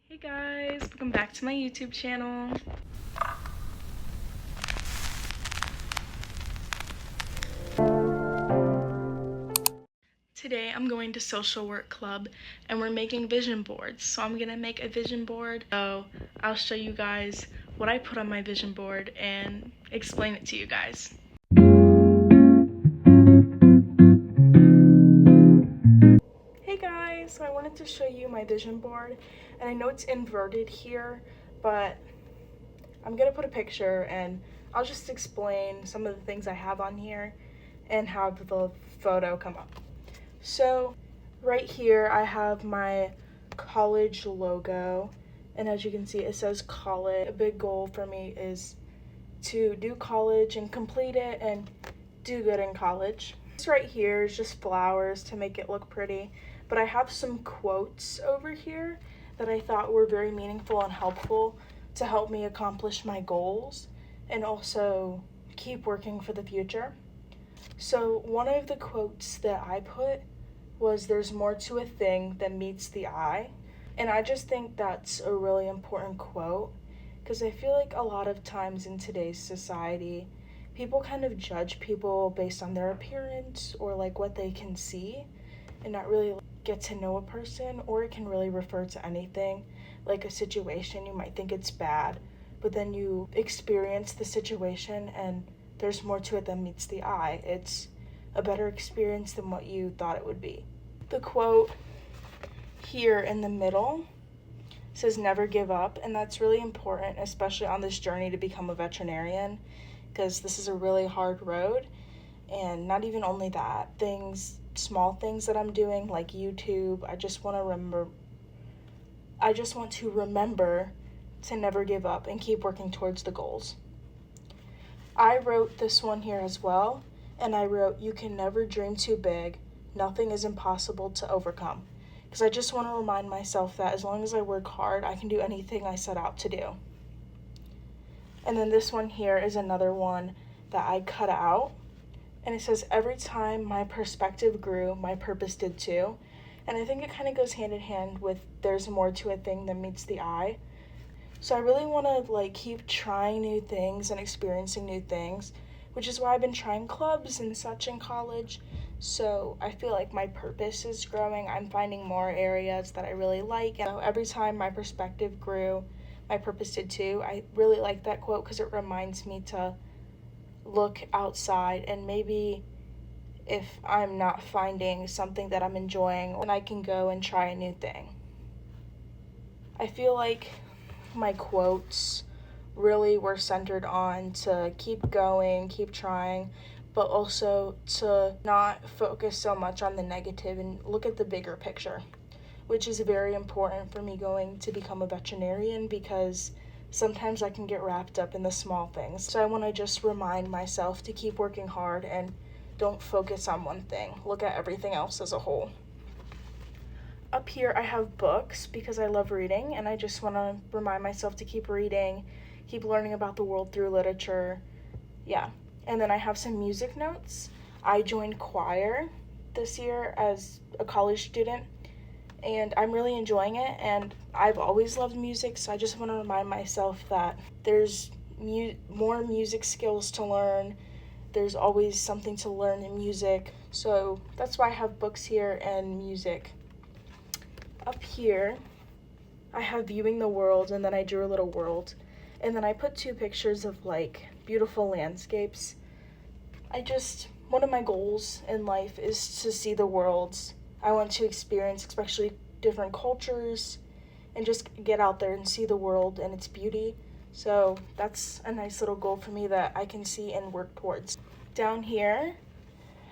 Hey guys, welcome back to my YouTube channel. Today I'm going to social work club and we're making vision boards. So I'm gonna make a vision board. So I'll show you guys what I put on my vision board and explain it to you guys. Hey guys, so I wanted to show you my vision board, and I know it's inverted here, but I'm gonna put a picture and I'll just explain some of the things I have on here and have the photo come up. So right here I have my college logo, and as you can see it says college. A big goal for me is to do college and complete it and do good in college. This right here is just flowers to make it look pretty, but I have some quotes over here that I thought were very meaningful and helpful to help me accomplish my goals and also keep working for the future. So one of the quotes that I put was, "There's more to a thing than meets the eye." And I just think that's a really important quote because I feel like a lot of times in today's society, people kind of judge people based on their appearance or like what they can see and not really get to know a person, or it can really refer to anything like a situation. You might think it's bad, but then you experience the situation and there's more to it than meets the eye. It's a better experience than what you thought it would be. The quote here in the middle says never give up, and that's really important, especially on this journey to become a veterinarian, because this is a really hard road. And not even only that, small things that I'm doing like YouTube, I just want to remember to never give up and keep working towards the goals. I wrote this one here as well, and I wrote, "You can never dream too big. Nothing is impossible to overcome." Because I just want to remind myself that as long as I work hard, I can do anything I set out to do. And then this one here is another one that I cut out, and it says, "Every time my perspective grew, my purpose did too." And I think it kind of goes hand in hand with "there's more to a thing than meets the eye." So I really want to keep trying new things and experiencing new things, which is why I've been trying clubs and such in college. So I feel like my purpose is growing. I'm finding more areas that I really like. And so every time my perspective grew, my purpose did too. I really like that quote because it reminds me to look outside, and maybe if I'm not finding something that I'm enjoying, then I can go and try a new thing. I feel like my quotes really were centered on to keep going, keep trying, but also to not focus so much on the negative and look at the bigger picture, which is very important for me going to become a veterinarian, because sometimes I can get wrapped up in the small things. So I want to just remind myself to keep working hard and don't focus on one thing. Look at everything else as a whole. Up here I have books because I love reading, and I just want to remind myself to keep reading, keep learning about the world through literature. Yeah. And then I have some music notes. I joined choir this year as a college student, and I'm really enjoying it, and I've always loved music, so I just want to remind myself that there's more music skills to learn. There's always something to learn in music, so that's why I have books here and music. Up here, I have viewing the world, and then I drew a little world, and then I put two pictures of beautiful landscapes. One of my goals in life is to see the world. I want to experience especially different cultures and just get out there and see the world and its beauty. So that's a nice little goal for me that I can see and work towards. Down here,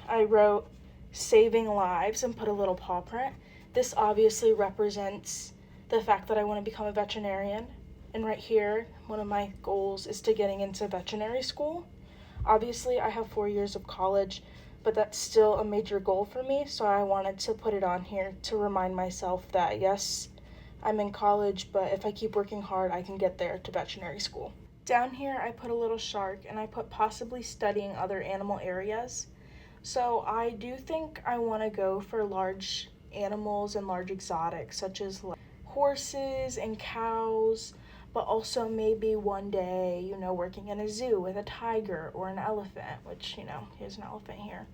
I wrote saving lives and put a little paw print. This obviously represents the fact that I want to become a veterinarian. And right here, one of my goals is to getting into veterinary school. Obviously, I have 4 years of college, but that's still a major goal for me, so I wanted to put it on here to remind myself that yes, I'm in college, but if I keep working hard, I can get there to veterinary school. Down here, I put a little shark, and I put possibly studying other animal areas. So I do think I want to go for large animals and large exotics, such as horses and cows, but also maybe one day, working in a zoo with a tiger or an elephant, which, here's an elephant here.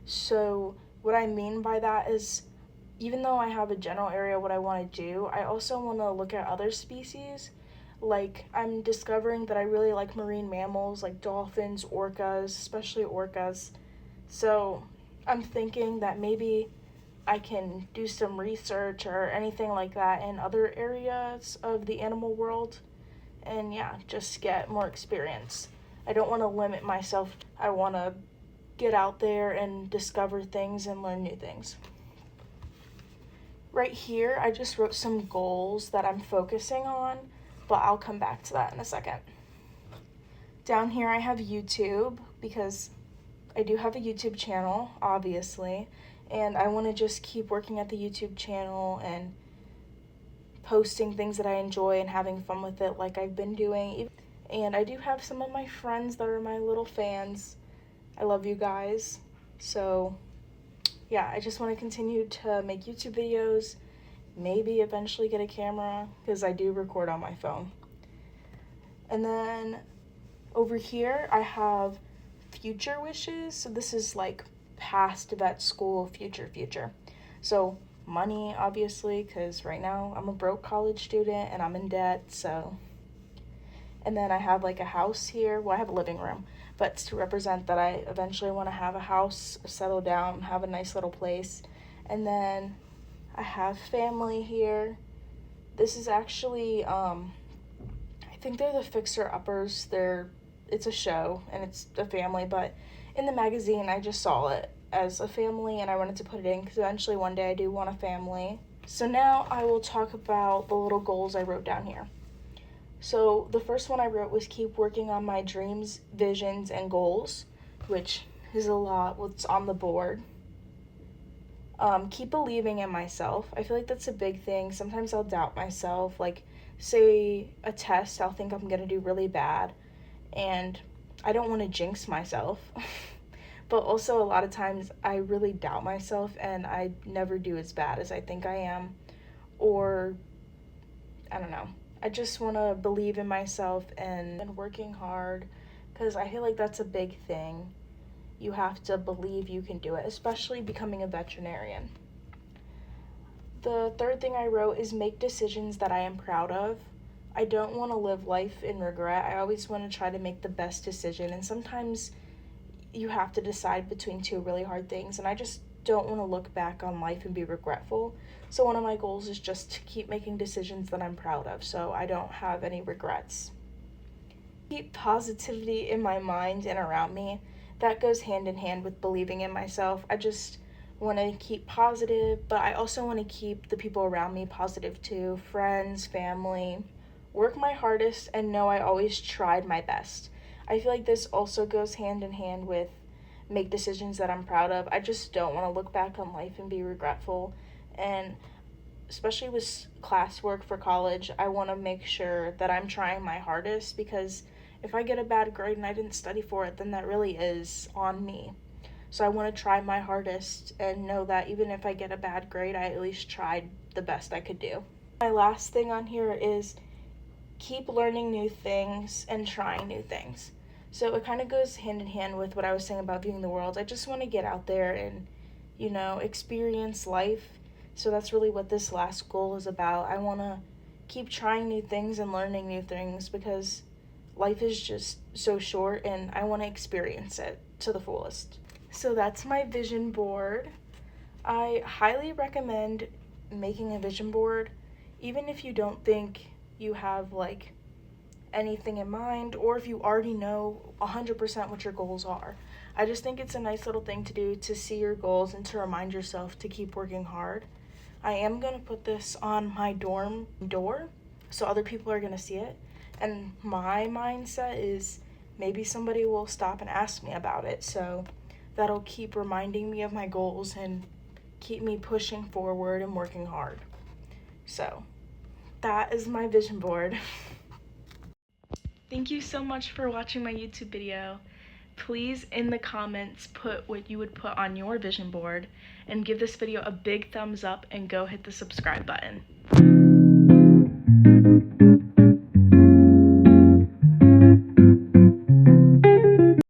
So what I mean by that is, even though I have a general area what I want to do, I also want to look at other species. Like, I'm discovering that I really like marine mammals like dolphins, orcas, especially orcas. So I'm thinking that maybe I can do some research or anything like that in other areas of the animal world and just get more experience. I don't want to limit myself. I want to get out there and discover things and learn new things. Right here, I just wrote some goals that I'm focusing on, but I'll come back to that in a second. Down here, I have YouTube because I do have a YouTube channel, obviously, and I want to just keep working at the YouTube channel and posting things that I enjoy and having fun with it like I've been doing. And I do have some of my friends that are my little fans. I love you guys. So I just want to continue to make YouTube videos, maybe eventually get a camera because I do record on my phone. And then over here I have future wishes. So this is like past vet school, future. So money, obviously, because right now I'm a broke college student and I'm in debt. So, and then I have like a house here. Well, I have a living room, but it's to represent that I eventually want to have a house, settle down, have a nice little place. And then I have family here. This is actually, I think they're the Fixer Uppers. It's a show and it's a family, but in the magazine I just saw it as a family and I wanted to put it in because eventually one day I do want a family. So now I will talk about the little goals I wrote down here. So the first one I wrote was keep working on my dreams, visions, and goals, which is a lot what's on the board. Keep believing in myself. I feel like that's a big thing. Sometimes I'll doubt myself. Like, say a test, I'll think I'm going to do really bad, and I don't want to jinx myself. But also a lot of times I really doubt myself and I never do as bad as I think I am. Or, I don't know. I just want to believe in myself and working hard because I feel like that's a big thing. You have to believe you can do it, especially becoming a veterinarian. The third thing I wrote is make decisions that I am proud of. I don't want to live life in regret. I always want to try to make the best decision, and sometimes you have to decide between two really hard things, and I just don't want to look back on life and be regretful. So one of my goals is just to keep making decisions that I'm proud of so I don't have any regrets. Keep positivity in my mind and around me. That goes hand in hand with believing in myself. I just want to keep positive, but I also want to keep the people around me positive too, friends, family. Work my hardest and know I always tried my best. I feel like this also goes hand in hand with make decisions that I'm proud of. I just don't want to look back on life and be regretful. And especially with classwork for college, I want to make sure that I'm trying my hardest because if I get a bad grade and I didn't study for it, then that really is on me. So I want to try my hardest and know that even if I get a bad grade, I at least tried the best I could do. My last thing on here is keep learning new things and trying new things. So it kind of goes hand in hand with what I was saying about viewing the world. I just want to get out there and, experience life. So that's really what this last goal is about. I want to keep trying new things and learning new things because life is just so short and I want to experience it to the fullest. So that's my vision board. I highly recommend making a vision board, even if you don't think you have anything in mind, or if you already know 100% what your goals are. I just think it's a nice little thing to do to see your goals and to remind yourself to keep working hard. I am going to put this on my dorm door so other people are going to see it. And my mindset is maybe somebody will stop and ask me about it. So that'll keep reminding me of my goals and keep me pushing forward and working hard. So that is my vision board. Thank you so much for watching my YouTube video. Please, in the comments, put what you would put on your vision board and give this video a big thumbs up and go hit the subscribe button.